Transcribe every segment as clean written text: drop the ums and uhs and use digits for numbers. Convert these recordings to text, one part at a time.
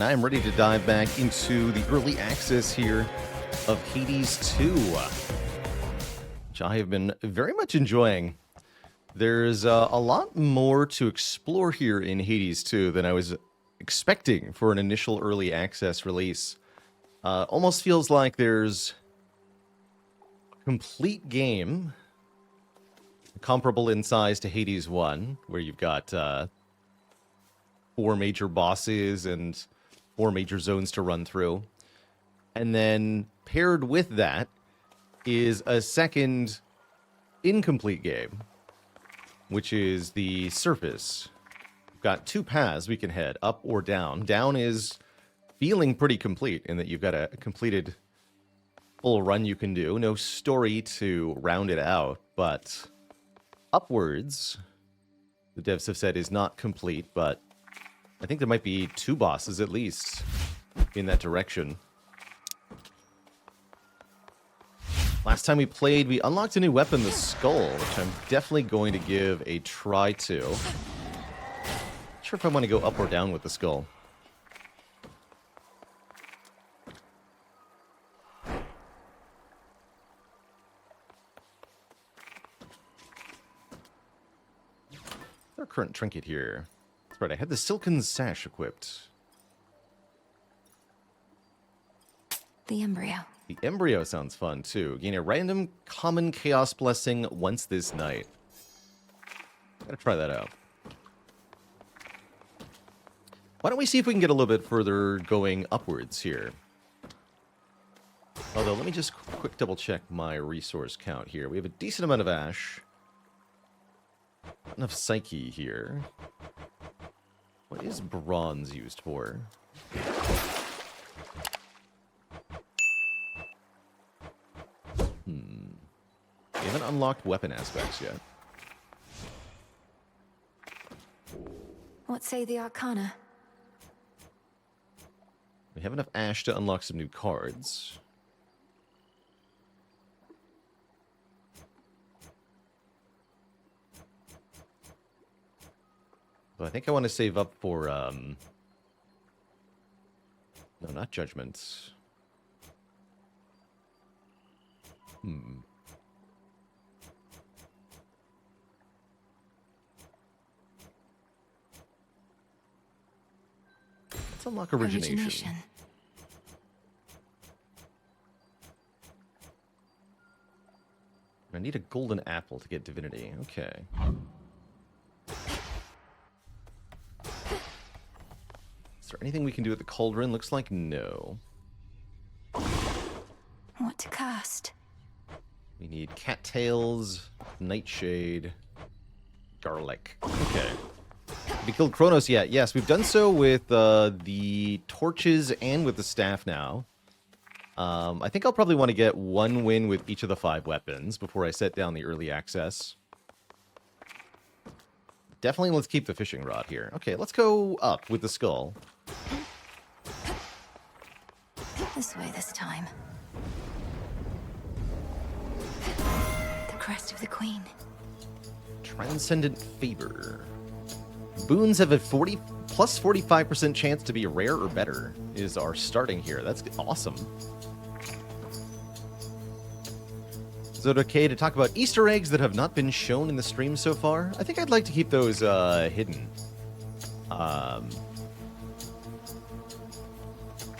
I'm ready to dive back into the early access here of Hades 2, which I have been very much enjoying. There's a lot more to explore here in Hades 2 than I was expecting for an initial early access release. Almost feels like there's a complete game comparable in size to Hades 1, where you've got 4 major bosses and 4 major zones to run through. And then paired with that is a second incomplete game, which is the surface. We've got 2 paths we can head, up or down. Down is feeling pretty complete in that you've got a completed full run you can do. No story to round it out, but upwards, the devs have said, is not complete, but I think there might be 2 bosses at least in that direction. Last time we played, we unlocked a new weapon, the Skull, which I'm definitely going to give a try to. Not sure if I want to go up or down with the Skull. Our current trinket here. That's right, I had the silken sash equipped. The embryo. The embryo sounds fun, too. Gain a random common chaos blessing once this night. Gotta try that out. Why don't we see if we can get a little bit further going upwards here? Although, let me just quick double check my resource count here. We have a decent amount of ash. Not enough psyche here. What is bronze used for? We haven't unlocked weapon aspects yet. What say the Arcana? We have enough ash to unlock some new cards. But I think I want to save up for, no, not judgments. Let's unlock origination. I need a golden apple to get divinity. Okay. Is there anything we can do with the cauldron? Looks like no. What to cast? We need cattails, nightshade, garlic. Okay. Have we killed Kronos yet? Yes, we've done so with the torches and with the staff now. I think I'll probably want to get 1 win with each of the 5 weapons before I set down the early access. Definitely let's keep the fishing rod here. Okay, let's go up with the skull. This way this time. The crest of the Queen. Transcendent Favor. Boons have a plus 45% chance to be rare or better is our starting here. That's awesome. Is it okay to talk about Easter eggs that have not been shown in the stream so far? I think I'd like to keep those hidden.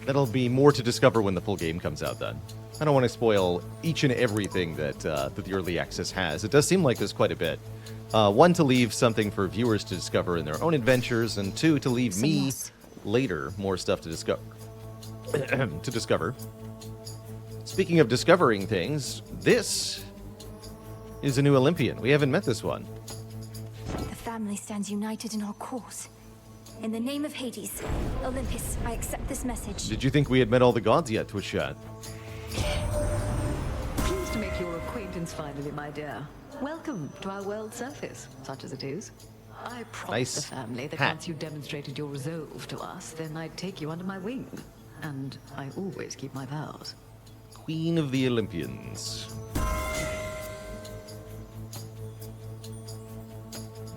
That'll be more to discover when the full game comes out then. I don't want to spoil each and everything that the early access has. It does seem like there's quite a bit. 1, to leave something for viewers to discover in their own adventures, and 2, to leave me later more stuff to discover. to discover. Speaking of discovering things, this is a new Olympian. We haven't met this one. The family stands united in our cause. In the name of Hades, Olympus, I accept this message. Did you think we had met all the gods yet, Twitch chat? Pleased to make your acquaintance finally, my dear. Welcome to our world surface, such as it is. I promised the family that once you demonstrated your resolve to us, then I'd take you under my wing. And I always keep my vows. Queen of the Olympians.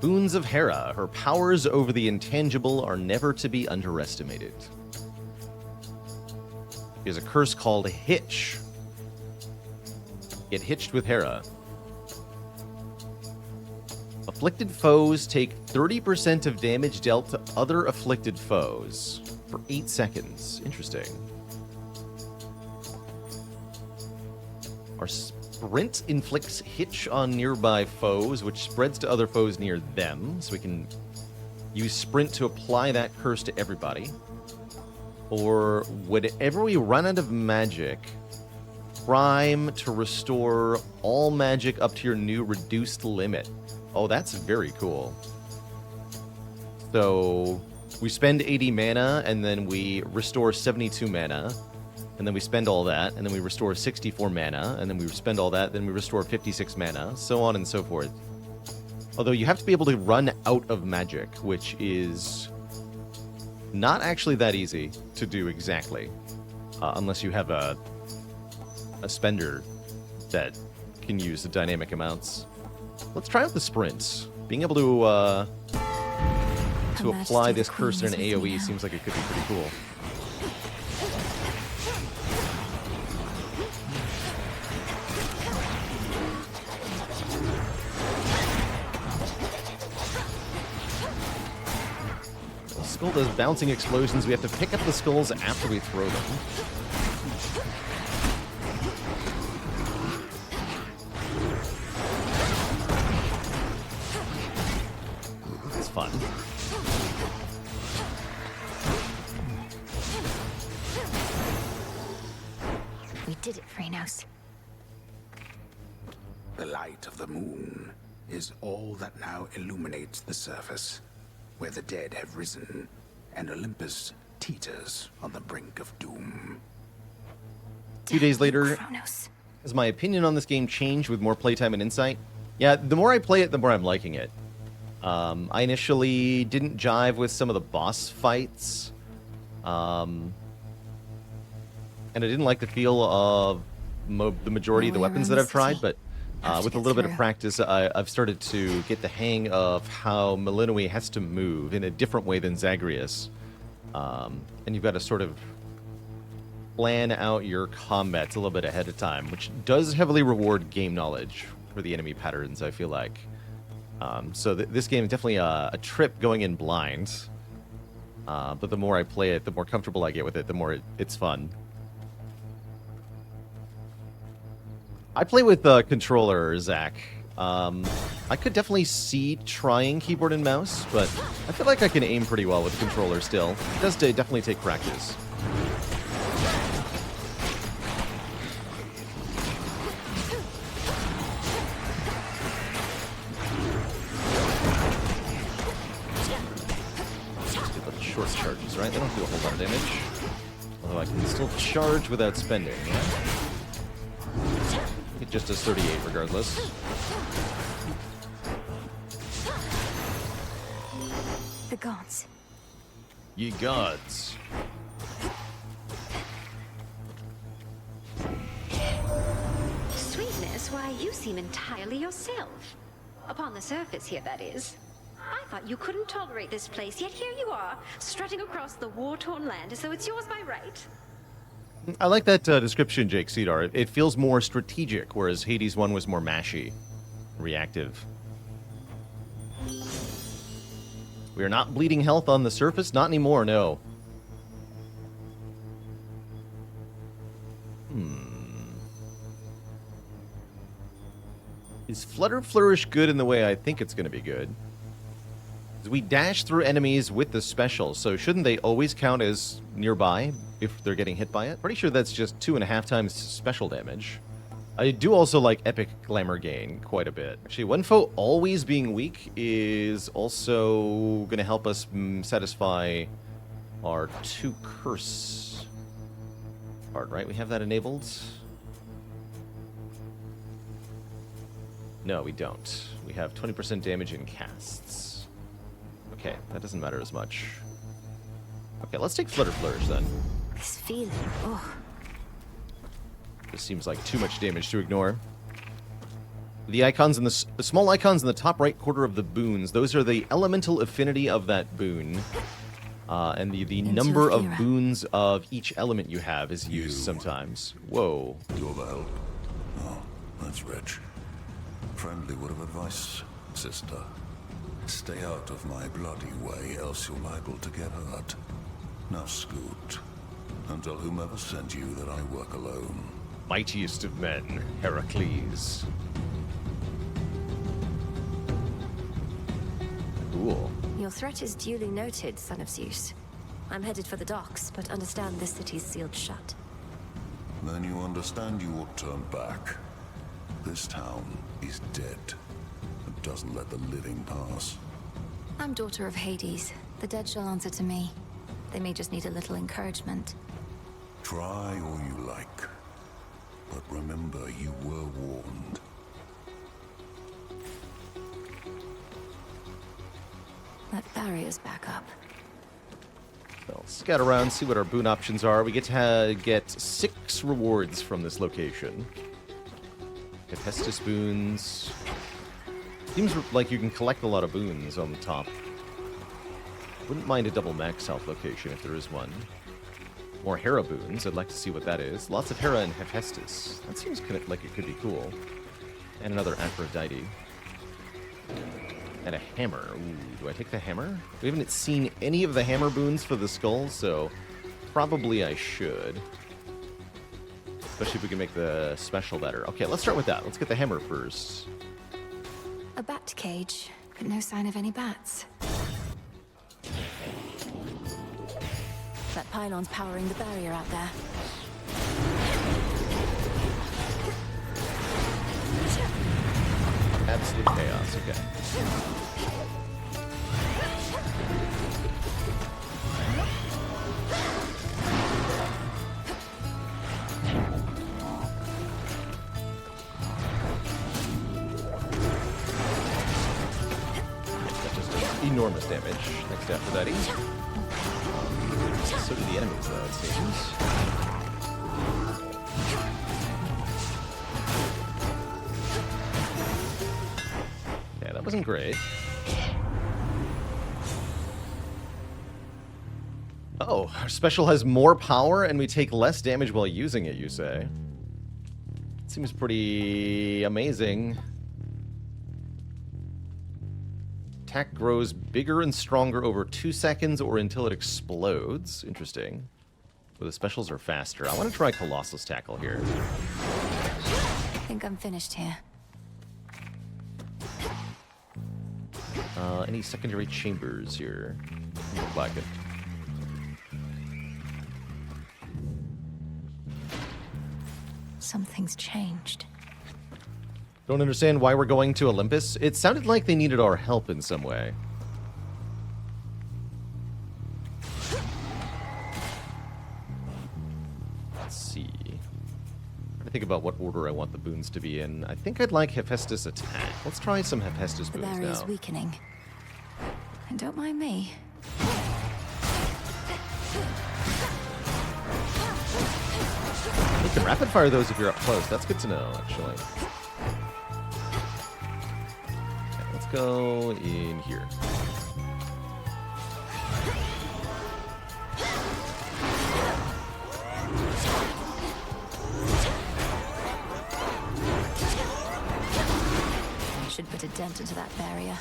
Boons of Hera. Her powers over the intangible are never to be underestimated. is a curse called Hitch. Get hitched with Hera. Afflicted foes take 30% of damage dealt to other afflicted foes for 8 seconds. Interesting. Our sprint inflicts hitch on nearby foes, which spreads to other foes near them. So we can use sprint to apply that curse to everybody. Or whenever we run out of magic, prime to restore all magic up to your new reduced limit. Oh, that's very cool. So we spend 80 mana, and then we restore 72 mana, and then we spend all that, and then we restore 64 mana, and then we spend all that, then we restore 56 mana, so on and so forth. Although you have to be able to run out of magic, which is not actually that easy to do exactly, unless you have a spender that can use the dynamic amounts. Let's try out the sprints. Being able to apply this curse in an AoE seems like it could be pretty cool. The skull does bouncing explosions. We have to pick up the skulls after we throw them. Fun. We did it, Phrynos. The light of the moon is all that now illuminates the surface, where the dead have risen, and Olympus teeters on the brink of doom. 2 days later, Chronos. has my opinion on this game changed with more playtime and insight? Yeah, the more I play it, the more I'm liking it. I initially didn't jive with some of the boss fights, and I didn't like the feel of the majority of the weapons that I've tried, but with a little bit of practice, I've started to get the hang of how Melinoë has to move in a different way than Zagreus, and you've got to sort of plan out your combats a little bit ahead of time, which does heavily reward game knowledge for the enemy patterns, I feel like. So this game is definitely a trip going in blind. But the more I play it, the more comfortable I get with it, the more it's fun. I play with the controller, Zach. I could definitely see trying keyboard and mouse, but I feel like I can aim pretty well with the controller still. It does definitely take practice. Short charges, right? They don't do a whole lot of damage. Although I can still charge without spending, yeah? It just does 38 regardless. The gods. Ye gods. Sweetness, why, you seem entirely yourself. Upon the surface here, that is. I thought you couldn't tolerate this place, yet here you are, strutting across the war-torn land as though it's yours by right. I like that description, Jake Cedar. It feels more strategic, whereas Hades 1 was more mashy, reactive. We are not bleeding health on the surface? Not anymore, no. Is Flutter Flourish good in the way I think it's going to be good? We dash through enemies with the special, so shouldn't they always count as nearby if they're getting hit by it? Pretty sure that's just 2.5 times special damage. I do also like Epic Glamour Gain quite a bit. Actually, one foe always being weak is also going to help us satisfy our 2 curse part, right? We have that enabled? No, we don't. We have 20% damage in casts. Okay, that doesn't matter as much. Okay, let's take Flutter Flourish then. This feeling, oh. This seems like too much damage to ignore. The icons in the small icons in the top right quarter of the boons, those are the elemental affinity of that boon. And the number of boons of each element you have is used sometimes. Whoa. You're the help. Oh, that's rich. Friendly word of advice, sister. Stay out of my bloody way, else you're liable to get hurt. Now scoot, and tell whomever sent you that I work alone. Mightiest of men, Heracles. Cool. Your threat is duly noted, son of Zeus. I'm headed for the docks, but understand this city's sealed shut. Then you understand you ought to turn back. This town is dead. It doesn't let the living pass. I'm daughter of Hades. The dead shall answer to me. They may just need a little encouragement. Try all you like. But remember, you were warned. That barrier's back up. Well, scout around, see what our boon options are. We get to get 6 rewards from this location. Hephaestus boons. Seems like you can collect a lot of boons on the top. Wouldn't mind a double max health location if there is one. More Hera boons. I'd like to see what that is. Lots of Hera and Hephaestus. That seems kind of like it could be cool. And another Aphrodite. And a hammer. Ooh, do I take the hammer? We haven't seen any of the hammer boons for the skull, so probably I should. Especially if we can make the special better. Okay, let's start with that. Let's get the hammer first. A bat cage, but no sign of any bats. That pylon's powering the barrier out there. Absolute chaos, okay. That just does enormous damage. Next to Aphrodite. So do the enemies, though, it seems. Yeah, that wasn't great. Oh, our special has more power and we take less damage while using it, you say? Seems pretty amazing. Attack grows bigger and stronger over 2 seconds or until it explodes. Interesting. But the specials are faster. I want to try Colossus Tackle here. I think I'm finished here. Any secondary chambers here? Look like it. Something's changed. Don't understand why we're going to Olympus. It sounded like they needed our help in some way. Let's see. I think about what order I want the boons to be in. I think I'd like Hephaestus attack. Let's try some Hephaestus The boons barrier's now. weakening. And don't mind me. You can rapid fire those if you're up close. That's good to know, actually. Okay, let's go in here. I should put a dent into that barrier.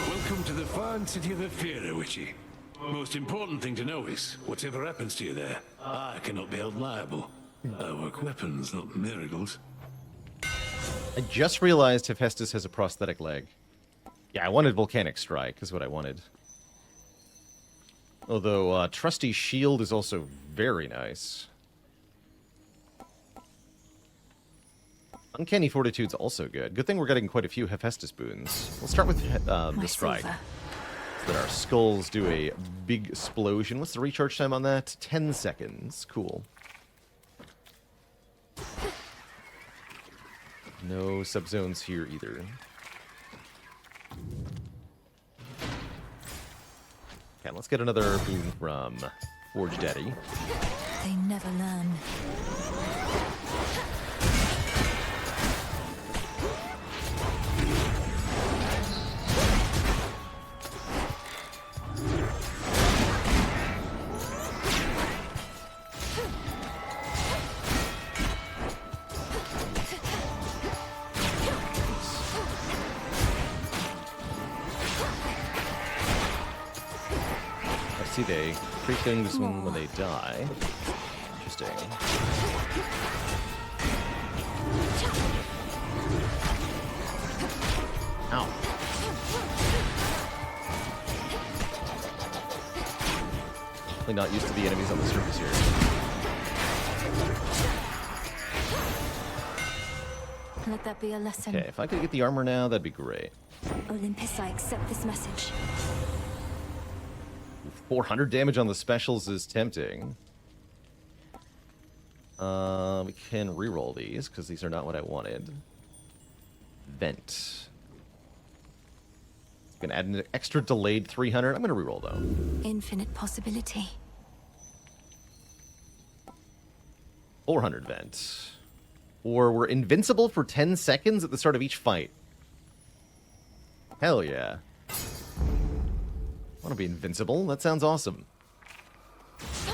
Welcome to the fine city of Ephira, Witchy. Most important thing to know is, whatever happens to you there, I cannot be held liable. I work weapons, not miracles. I just realized Hephaestus has a prosthetic leg. Yeah, I wanted Volcanic Strike, is what I wanted. Although, Trusty Shield is also very nice. Uncanny Fortitude's also good. Good thing we're getting quite a few Hephaestus boons. We'll start with the Strike. Silver. So that our skulls do a big explosion. What's the recharge time on that? 10 seconds. Cool. No subzones here either. Okay, let's get another boon from Forge Daddy. They never learn. see, they create things when they die. Interesting. Ow. Definitely not used to the enemies on the surface here. Let that be a lesson. Okay, if I could get the armor now, that'd be great. Olympus, I accept this message. 400 damage on the specials is tempting. We can reroll these, because these are not what I wanted. Vent. Gonna add an extra delayed 300. I'm gonna reroll, though. Infinite possibility. 400 vent. Or we're invincible for 10 seconds at the start of each fight. Hell yeah. I want to be invincible. That sounds awesome. If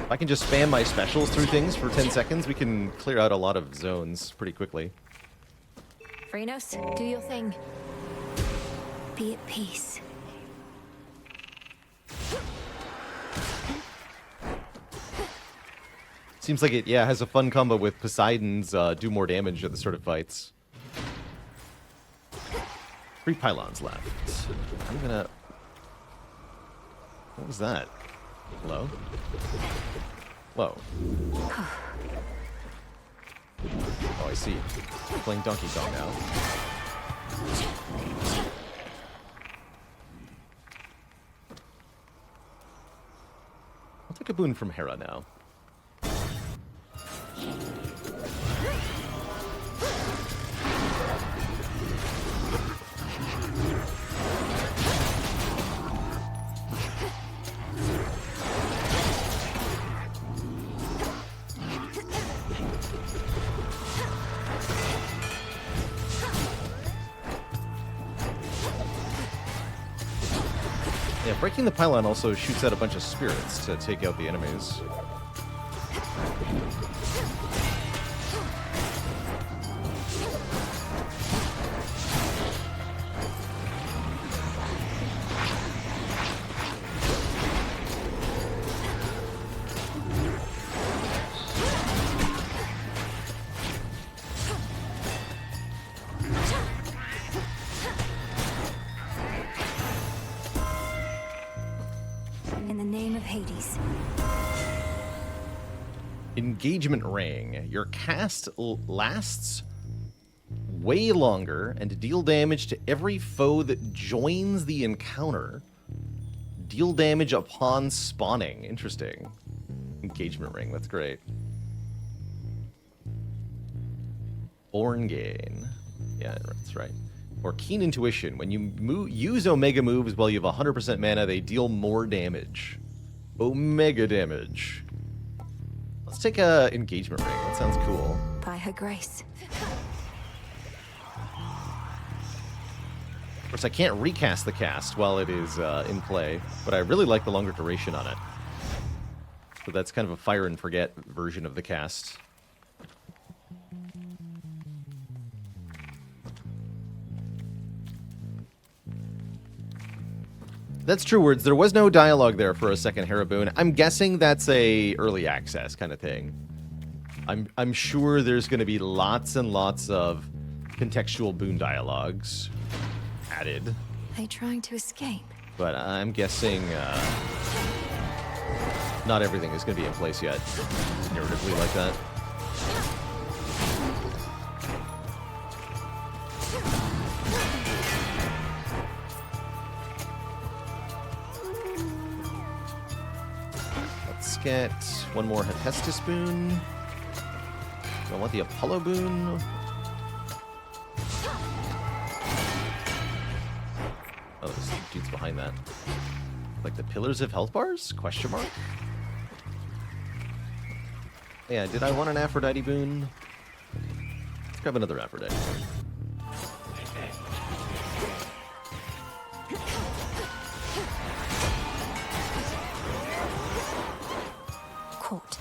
I can just spam my specials through things for 10 seconds, we can clear out a lot of zones pretty quickly. Phrynos, do your thing. Be at peace. Seems like it, yeah, has a fun combo with Poseidon's do more damage at the start of fights. 3 pylons left. I'm gonna... What was that? Hello? Whoa. Oh, I see. I'm playing Donkey Kong now. I'll take a boon from Hera now. Yeah, breaking the pylon also shoots out a bunch of spirits to take out the enemies. In the name of Hades. Engagement ring. Your cast lasts way longer and deal damage to every foe that joins the encounter. Deal damage upon spawning. Interesting. Engagement ring. That's great. Born gain. Yeah, that's right. Or keen intuition. When you use Omega moves while you have 100% mana, they deal more damage. Omega damage. Let's take a engagement ring. That sounds cool. By her grace. Of course, I can't recast the cast while it is in play, but I really like the longer duration on it. So that's kind of a fire and forget version of the cast. That's true words. There was no dialogue there for a second Hera boon. I'm guessing that's a early access kind of thing. I'm sure there's going to be lots and lots of contextual boon dialogues added. They trying to escape? But I'm guessing not everything is going to be in place yet, narratively like that. Let's get one more Hephaestus boon. I want the Apollo boon. Oh, there's dudes behind that. Like the Pillars of Health Bars? Question mark? Yeah, did I want an Aphrodite boon? Let's grab another Aphrodite boon. Caught.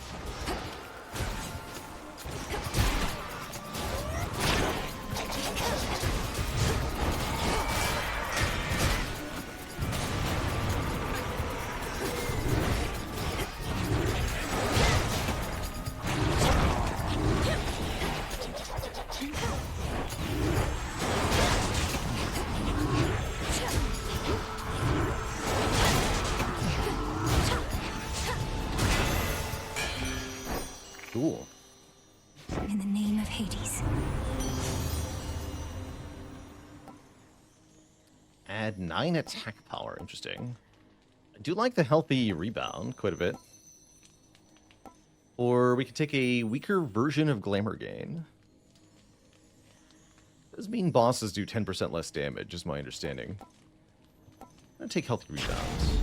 Hades. Add 9 attack power. Interesting. I do like the healthy rebound quite a bit. Or we could take a weaker version of Glamour Gain. Does mean bosses do 10% less damage, is my understanding. I'm gonna take healthy rebounds.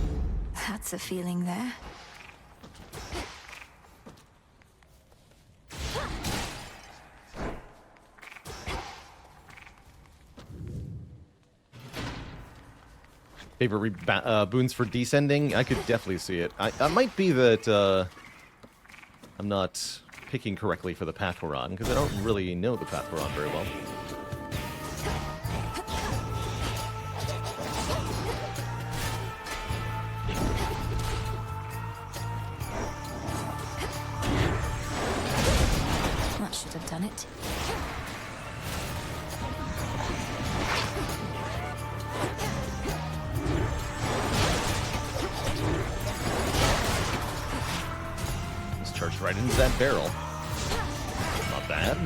That's a feeling there. Favorite boons for descending? I could definitely see it. I might be that I'm not picking correctly for the path we're on, because I don't really know the path we're on very well. That should have done it. Charged right into that barrel. Not bad.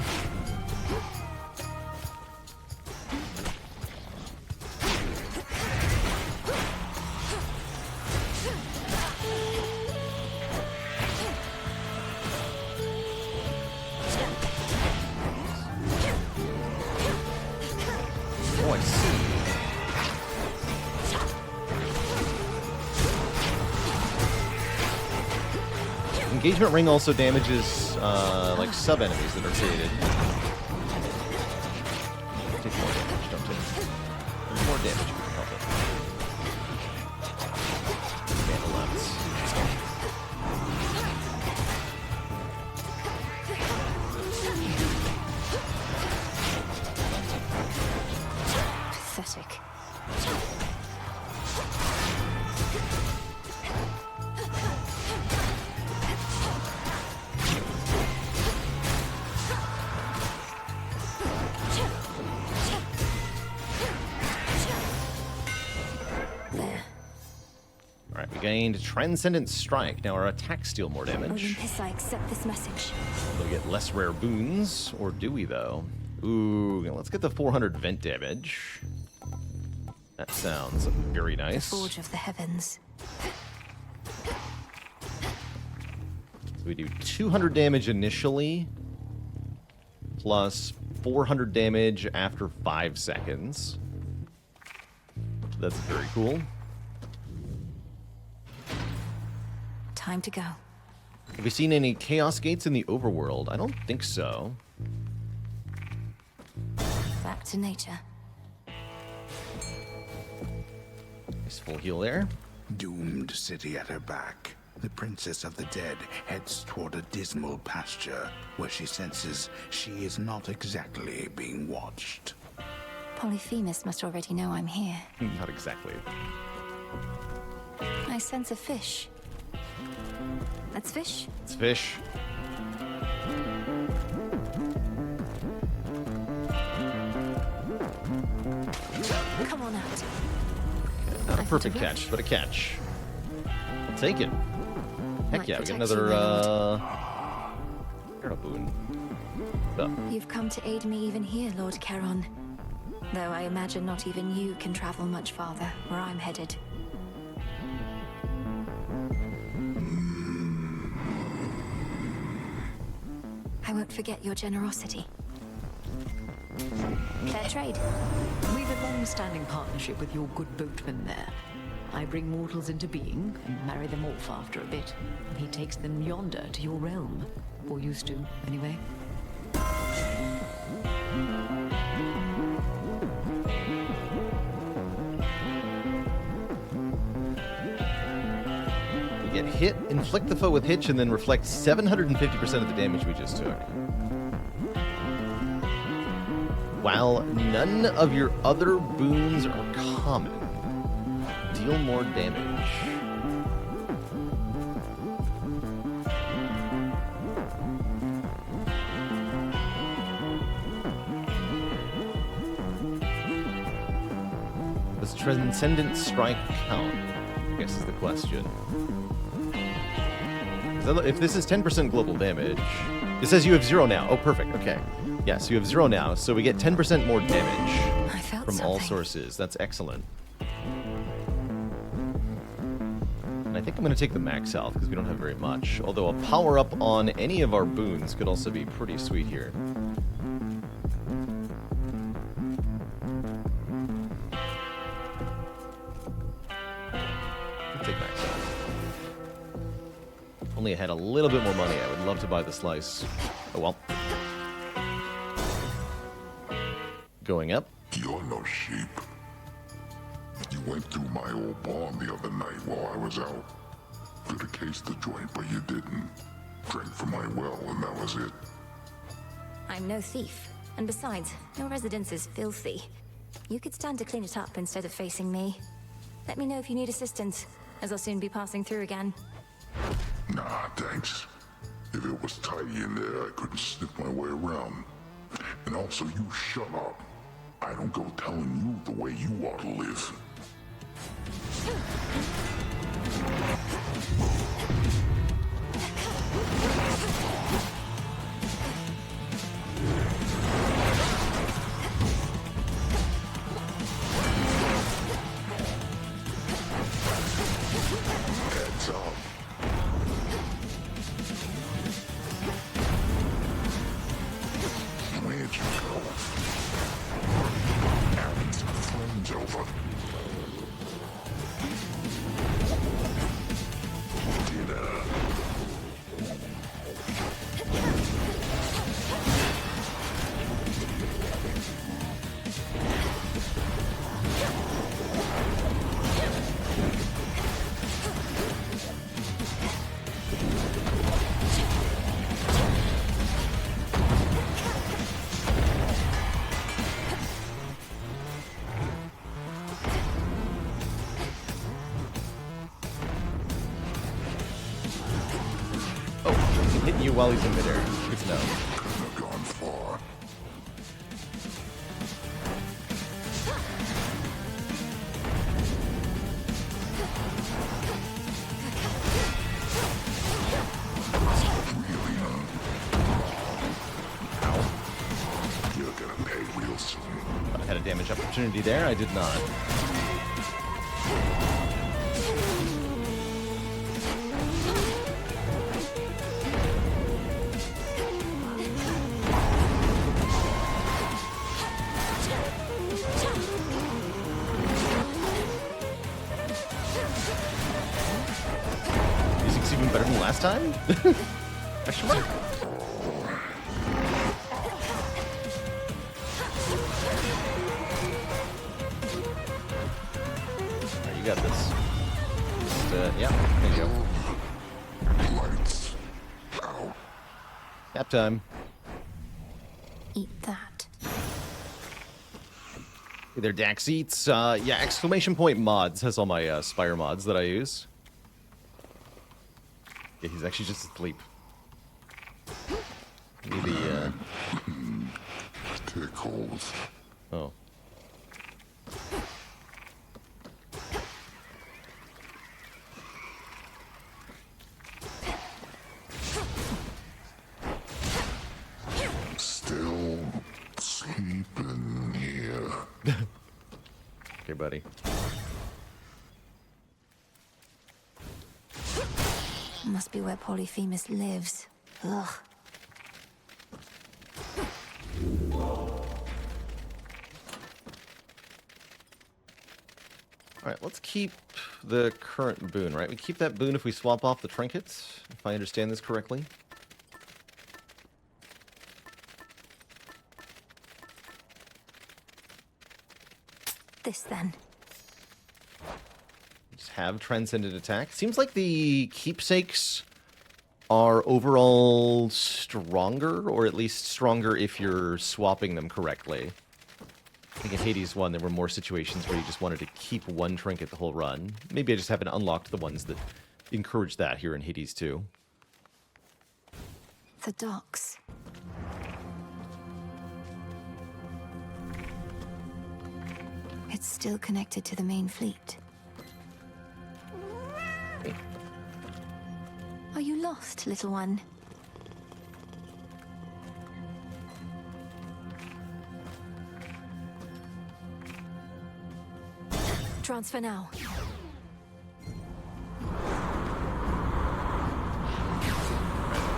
Oh, I see. Engagement ring also damages like sub enemies that are created. Take more damage, don't take. There's more damage if you can help it. Bandolets. Pathetic. Gained Transcendent Strike. Now our attacks deal more damage. Olympus, I accept this message. So we get less rare boons, or do we though? Ooh, let's get the 400 vent damage. That sounds very nice. The Forge of the Heavens. So we do 200 damage initially, plus 400 damage after 5 seconds. That's very cool. Time to go. Have you seen any Chaos Gates in the overworld? I don't think so. Back to nature. Nice full heal there. Doomed city at her back, the Princess of the Dead heads toward a dismal pasture where she senses she is not exactly being watched. Polyphemus must already know I'm here. Not exactly. I sense a fish. Let's fish. It's fish. Come on out. Not a perfect catch, but a catch. I'll take it. Heck Might yeah, we get protect you, another my a boon. So, You've come to aid me even here, Lord Charon. Though I imagine not even you can travel much farther where I'm headed. I won't forget your generosity. Fair trade. We've a long-standing partnership with your good boatman there. I bring mortals into being and marry them off after a bit. He takes them yonder to your realm. Or used to, anyway. we get hit, inflict the foe with hitch, and then reflect 750% of the damage we just took. While none of your other boons are common, deal more damage. Does Transcendent Strike count? I guess is the question. If this is 10% global damage, It says you have 0 now. Oh, perfect. Okay. Yes, you have 0 now, so we get 10% more damage I felt from something. all sources. That's excellent. And I think I'm going to take the max health because we don't have very much. Although a power-up on any of our boons could also be pretty sweet here. I'll take max health. If only I had a little bit more money, I would love to buy the slice. Oh well. Going up. You're no sheep. You went through my old barn the other night while I was out. Could have cased the joint, but you didn't. Drank from my well, and that was it. I'm no thief. And besides, your residence is filthy. You could stand to clean it up instead of facing me. Let me know if you need assistance, as I'll soon be passing through again. Nah, thanks. If it was tidy in there, I couldn't sniff my way around. And also, you shut up. I don't go telling you the way you ought to live. Heads up. Where'd you go? Having some friends over. Dinner. Hitting you while he's in midair. Good to know. Couldn't have gone far. Really, huh? You're gonna pay real soon. I had a damage opportunity there. I did not. Music's even better than last time? Question mark? Alright, you got this. Just, yeah, there you go. Lights out. Nap time. Eat that. Hey there, Dax Eats. Yeah, exclamation point mods has all my Spire mods that I use. Yeah, he's actually just asleep. Maybe, Tickles. oh. Still sleeping here. Okay, buddy. Must be where Polyphemus lives. Ugh. Alright, let's keep the current boon, right? We keep that boon if we swap off the trinkets, if I understand this correctly. This then. Just have transcendent attack. Seems like the keepsakes are overall stronger, or at least stronger if you're swapping them correctly. I think in Hades 1 there were more situations where you just wanted to keep one trinket the whole run. Maybe I just haven't unlocked the ones that encourage that here in Hades 2. The docks. It's still connected to the main fleet. Are you lost, little one? Transfer now.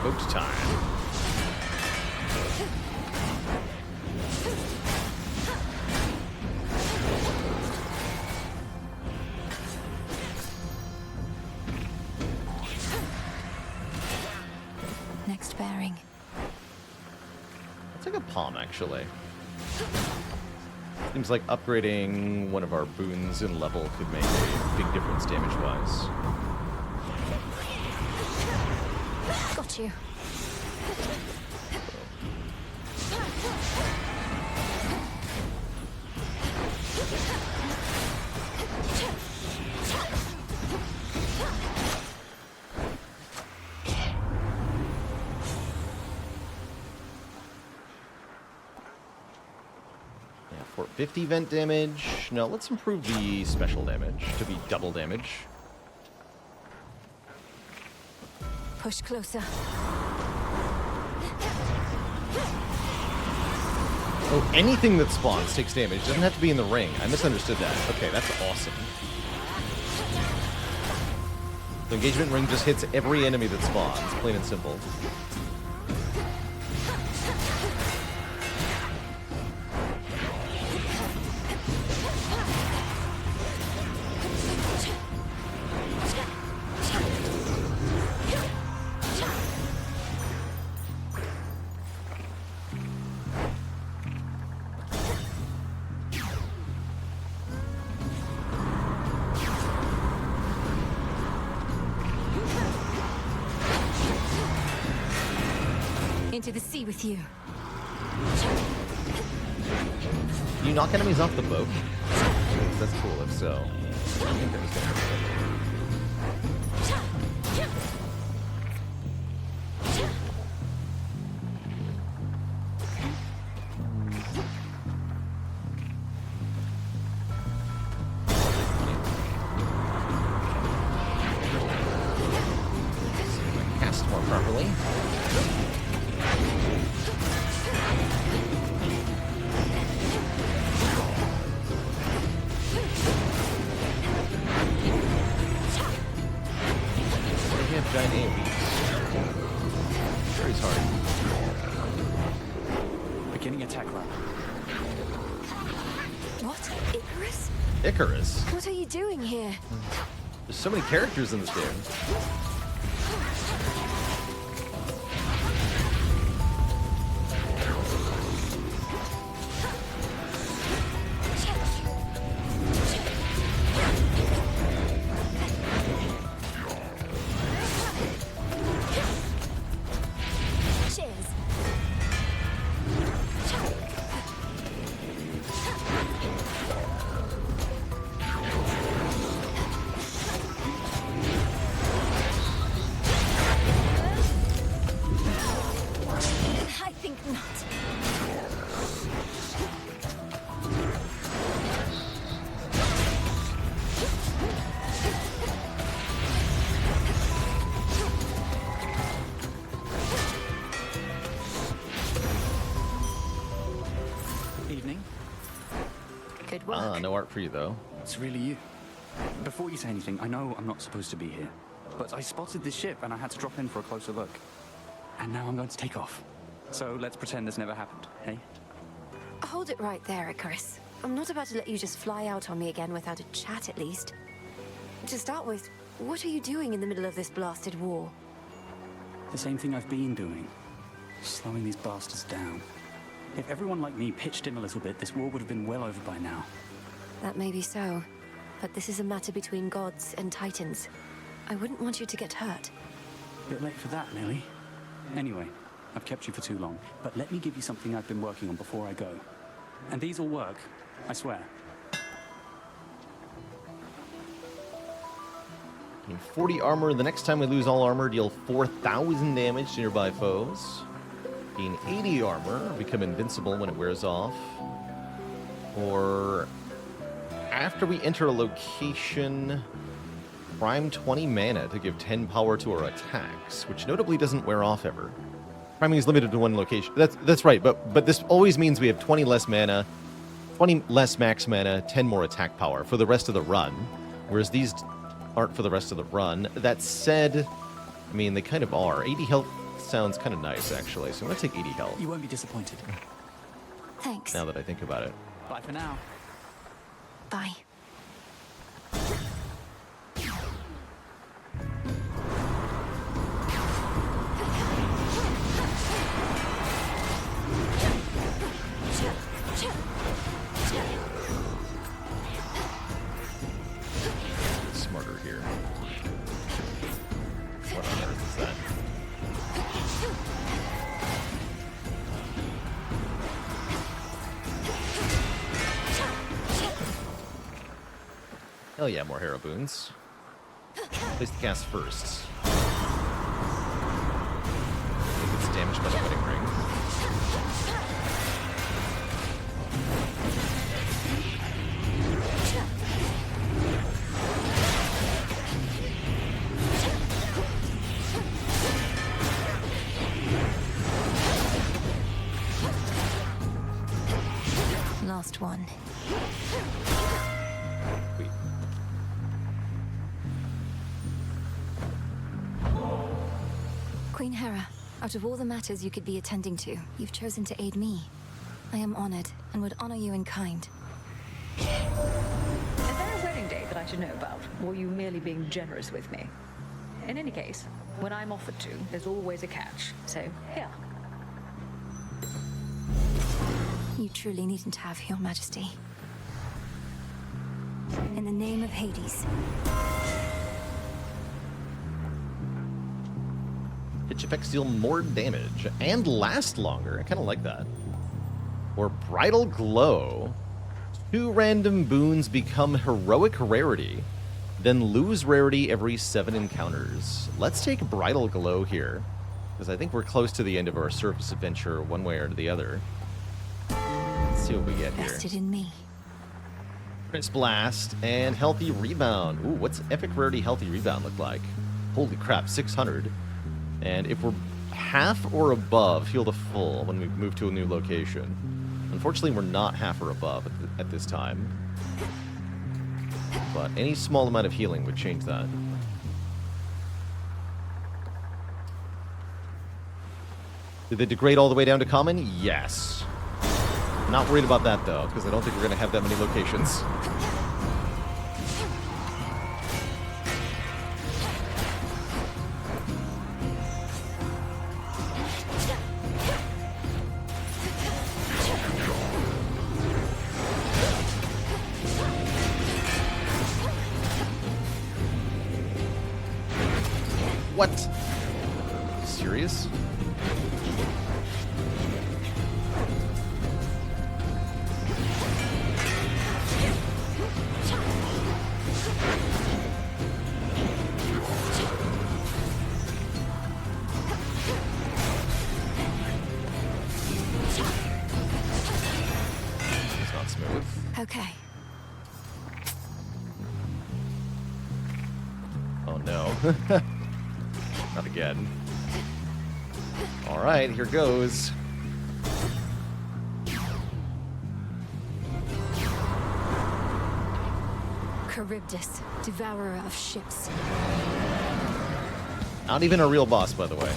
Boat time. Next bearing. Let's take a palm, actually. Seems like upgrading one of our boons in level could make a big difference damage-wise. Got you. Yeah, for 50 vent damage. No, let's improve the special damage to be double damage. Push closer. Oh, anything that spawns takes damage. It doesn't have to be in the ring. I misunderstood that. Okay, that's awesome. The engagement ring just hits every enemy that spawns, plain and simple. Into the sea with you. Can you knock enemies off the boat? That's cool, if so. I think that was gonna hurt. See if I can cast more properly. Giant AoEs. Very hard. Beginning attack run. What? Icarus? Icarus? What are you doing here? There's so many characters in this game. Good work. Ah, no art for you, though. It's really you. Before you say anything, I know I'm not supposed to be here, but I spotted this ship and I had to drop in for a closer look. And now I'm going to take off. So let's pretend this never happened, hey? Hold it right there, Icarus. I'm not about to let you just fly out on me again without a chat, at least. To start with, what are you doing in the middle of this blasted war? The same thing I've been doing. Slowing these bastards down. If everyone like me pitched in a little bit, this war would have been well over by now. That may be so, but this is a matter between gods and titans. I wouldn't want you to get hurt. Bit late for that, Millie. Anyway, I've kept you for too long, but let me give you something I've been working on before I go. And these will work, I swear. Gain 40 armor. The next time we lose all armor, deal 4,000 damage to nearby foes. Gain 80 armor, become invincible when it wears off. Or after we enter a location, prime 20 mana to give 10 power to our attacks, which notably doesn't wear off ever. Priming is limited to one location. That's right, but this always means we have 20 less mana, 20 less max mana, 10 more attack power for the rest of the run, whereas these aren't for the rest of the run. That said, I mean, they kind of are. 80 health sounds kind of nice, actually, so I'm going to take 80 health. You won't be disappointed. Thanks. Now that I think about it. Bye for now. Bye. Smarter here. What on earth is that? Hell yeah, more hero boons. Place the cast first. It gets damaged by the wedding ring. Last one. Wait. Queen Hera, out of all the matters you could be attending to, you've chosen to aid me. I am honored and would honor you in kind. Is there a wedding date that I should know about, or are you merely being generous with me? In any case, when I'm offered to, there's always a catch. So, here. You truly needn't have, Your Majesty. In the name of Hades. Pitch effects deal more damage and last longer. I kind of like that. Or Bridal Glow. 2 random boons become heroic rarity, then lose rarity every 7 encounters. Let's take Bridal Glow here, because I think we're close to the end of our surface adventure one way or the other. Let's see what we get here. Vested in me. Prince Blast and Healthy Rebound. Ooh, what's Epic Rarity Healthy Rebound look like? Holy crap, 600. And if we're half or above, heal to full when we move to a new location. Unfortunately, we're not half or above at this time. But any small amount of healing would change that. Did they degrade all the way down to common? Yes. Not worried about that, though, because I don't think we're going to have that many locations. What? Serious? It's not smooth. Okay. Oh no. Not again. Alright, here goes. Charybdis, devourer of ships. Not even a real boss, by the way.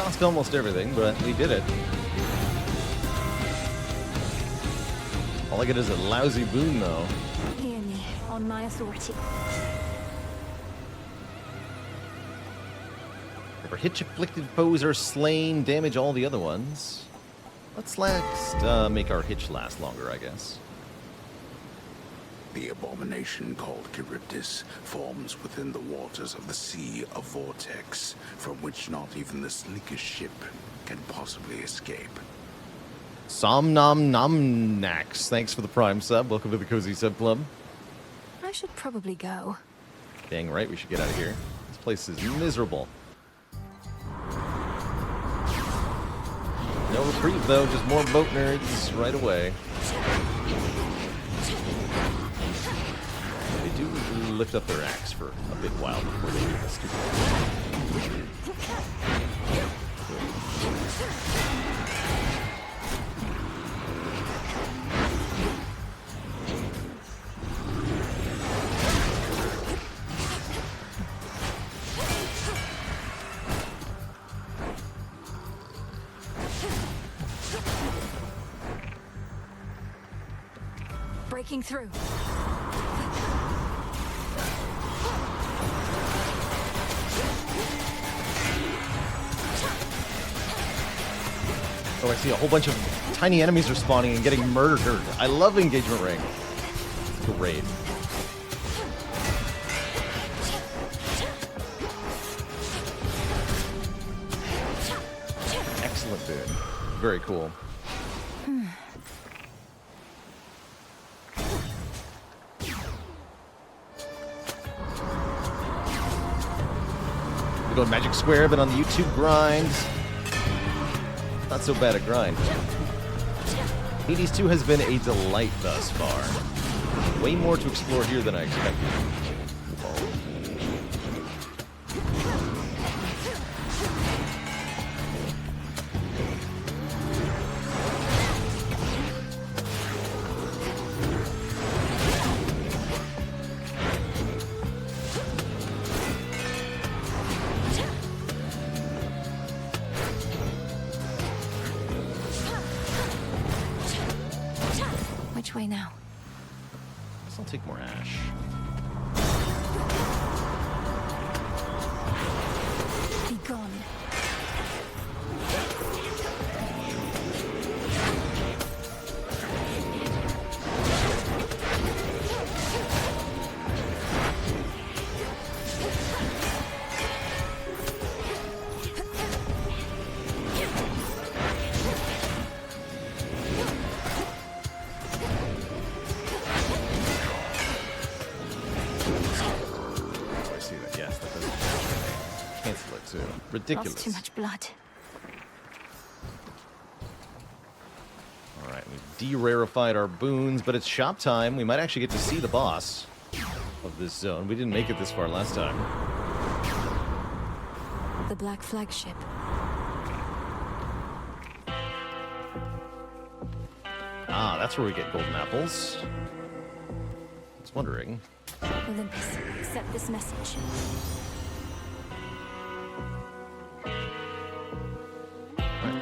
lost almost everything, but we did it. All I get is a lousy boon, though. Hear me, on my authority. If our hitch-afflicted foes are slain, damage all the other ones. Let's make our hitch last longer, I guess. The abomination called Charybdis forms within the waters of the sea a vortex from which not even the sleekest ship can possibly escape. Somnomnomnax, thanks for the Prime sub. Welcome to the Cozy Sub Club. I should probably go. Dang right, we should get out of here. This place is miserable. No reprieve, though. Just more boat nerds right away. They do lift up their axe for a big while before they do this stupid. Breaking through. Oh, I see a whole bunch of tiny enemies are spawning and getting murdered. I love engagement ring. Great. Excellent, dude. Very cool. We're going Magic Square, but on the YouTube grind. Not so bad a grind. Hades 2 has been a delight thus far. Way more to explore here than I expected. Which way now? Guess I'll take more ash. Be gone. Ridiculous. Lost too much blood. Alright, we've de-rarified our boons, but it's shop time. We might actually get to see the boss of this zone. We didn't make it this far last time. The Black Flagship. Ah, that's where we get golden apples. I was wondering. Olympus, accept this message.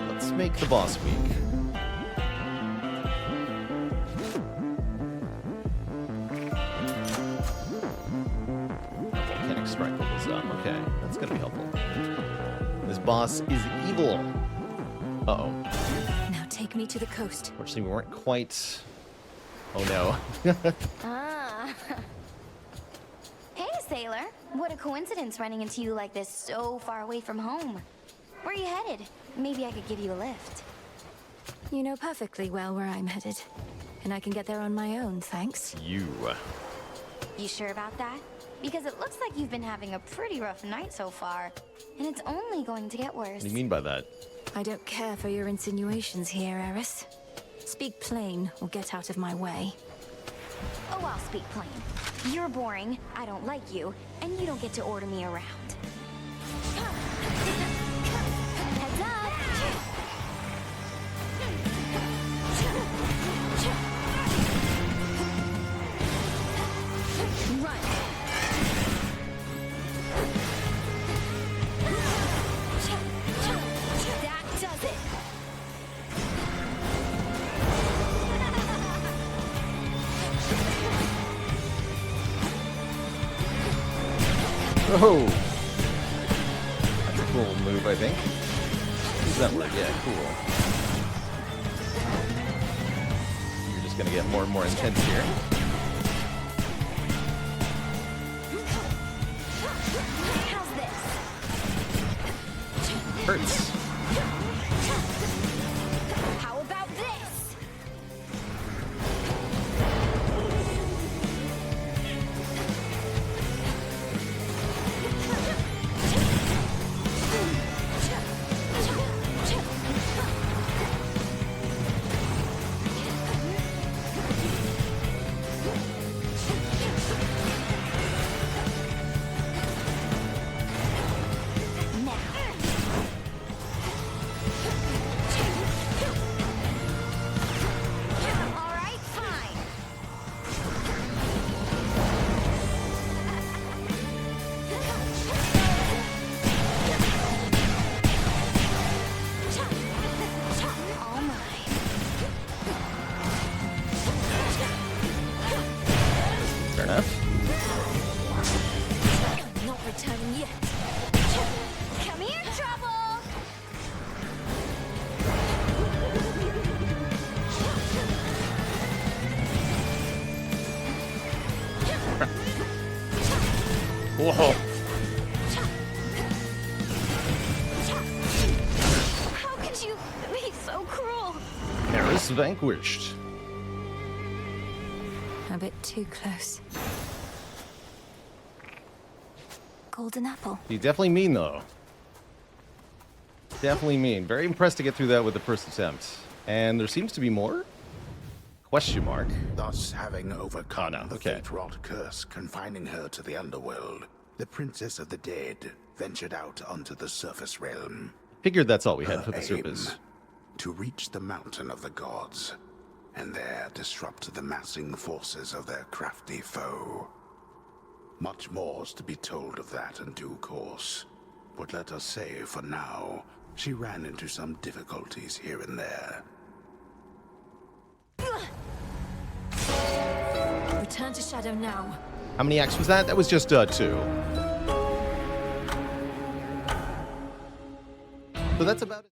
Let's make the boss week. Volcanic strike levels up. Okay, that's gonna be helpful. This boss is evil. Uh-oh. Now take me to the coast. Fortunately, we weren't quite... Oh, no. Ah. Hey, sailor. What a coincidence running into you like this so far away from home. Where are you headed? Maybe I could give you a lift. You know perfectly well where I'm headed. And I can get there on my own, thanks. You sure about that? Because it looks like you've been having a pretty rough night so far. And it's only going to get worse. What do you mean by that? I don't care for your insinuations here, Eris. Speak plain, or get out of my way. Oh, I'll speak plain. You're boring, I don't like you, and you don't get to order me around. Heads up! Run! Oh! That's a cool move, I think. Use that word, yeah, cool. You're just gonna get more and more intense here. How's this? Hurts. How about this? All right, fine. All mine. Fair enough. I'm not returning yet. Come here, trouble! Whoa. How could you be so cruel? Eris vanquished. A bit too close. Golden apple. You definitely mean, though. Definitely mean. Very impressed to get through that with the first attempt. And there seems to be more? Question mark. Thus, having overcome Oh, no. the Okay. fate-wrought curse confining her to the underworld, the Princess of the Dead ventured out onto the surface realm. Figured that's all we had Her for the aim, surface. to reach the mountain of the gods, and there disrupt the massing forces of their crafty foe. Much more's to be told of that in due course, but let us say, for now, she ran into some difficulties here and there. Return to Shadow now. How many acts was that? That was just 2. So that's about it.